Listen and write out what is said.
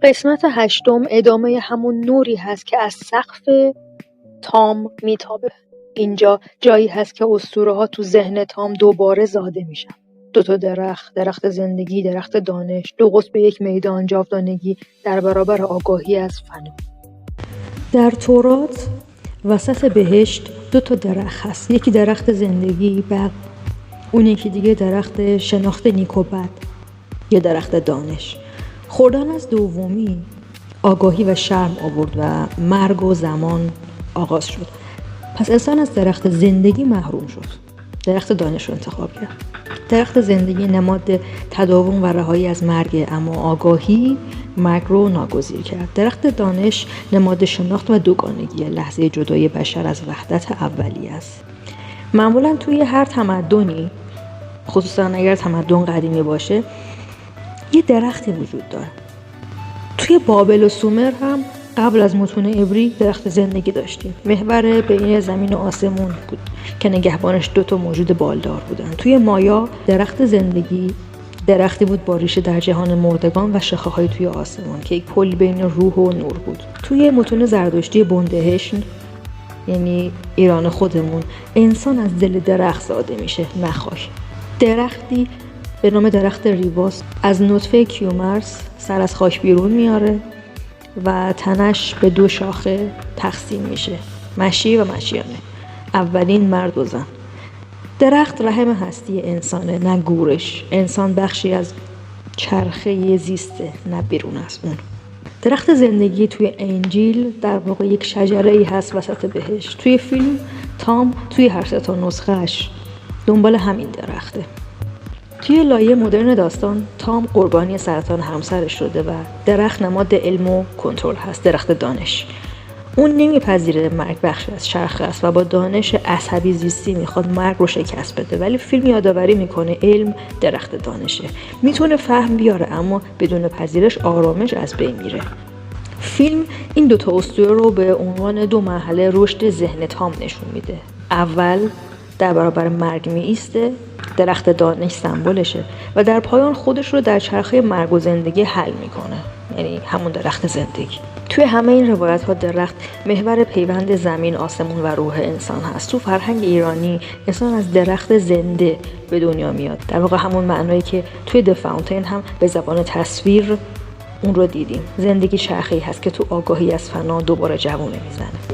قسمت 8 ادامه همون نوری هست که از سقف تام میتابه. اینجا جایی هست که اسطوره‌ها تو ذهن تام دوباره زاده میشن. 2 درخت زندگی، درخت دانش، 2 قطب یک میدان، جاودانگی در برابر آگاهی از فنا. در تورات وسط بهشت 2 درخت هست. یکی درخت زندگی، بعد اون یکی دیگه درخت شناخت نیک و بد، یه درخت دانش. خوردن از دومی آگاهی و شرم آورد و مرگ و زمان آغاز شد. پس انسان از درخت زندگی محروم شد. درخت دانش رو انتخاب کرد. درخت زندگی نماد تداوم و رهایی از مرگ، اما آگاهی مرگ رو ناگزیر کرد. درخت دانش نماد شناخت و دوگانگی، لحظه جدای بشر از وحدت اولیه است. معمولا توی هر تمدنی، خصوصا اگر تمدن قدیمی باشه، یه درختی وجود داره. توی بابل و سومر هم قبل از متون عبری درخت زندگی داشتیم. محور بین زمین و آسمون بود که نگهبانش 2 موجود بالدار بودن. توی مایا درخت زندگی درختی بود با ریشه در جهان مردگان و شاخه‌های توی آسمان که یک پل بین روح و نور بود. توی متون زرتشتی بندهشن، یعنی ایران خودمون، انسان از دل درخت زاده میشه، نخواهی. درختی به نام درخت ریواس از نطفه کیومرث سر از خاک بیرون میاره و تنش به 2 شاخه تقسیم میشه، مشی و مشیانه، اولین مرد و زن. درخت رحم هستی انسانه، نه گورش. انسان بخشی از چرخه زیسته، نه بیرون از اون. درخت زندگی توی انجیل در واقع یک شجره‌ای هست وسط بهشت. توی فیلم تام توی هر 3 نسخه‌اش دنبال همین درخته. توی لایه مدرن داستان تام قربانی سرطان همسرش شده و درخت نماد علم و کنترل هست، درخت دانش. اون نمیپذیره مرگ بخشی از چرخه است و با دانش عصبی زیستی میخواد مرگ رو شکست بده، ولی فیلم یادآوری میکنه علم درخت دانشه. میتونه فهم بیاره اما بدون پذیرش آرامش از بین میره. فیلم این 2 اسطوره رو به عنوان 2 مرحله رشد ذهن تام نشون میده. اول در برابر مرگ می ایسته، درخت دانش سمبولشه، و در پایان خودش رو در چرخه مرگ و زندگی حل میکنه، یعنی همون درخت زندگی. توی همه این روایت ها درخت محور پیوند زمین، آسمون و روح انسان هست. تو فرهنگ ایرانی انسان از درخت زنده به دنیا میاد، در واقع همون معنایی که توی د فاونتین هم به زبان تصویر اون رو دیدیم. زندگی چرخه‌ای هست که تو آگاهی از فنا دوباره جوونه میزنه.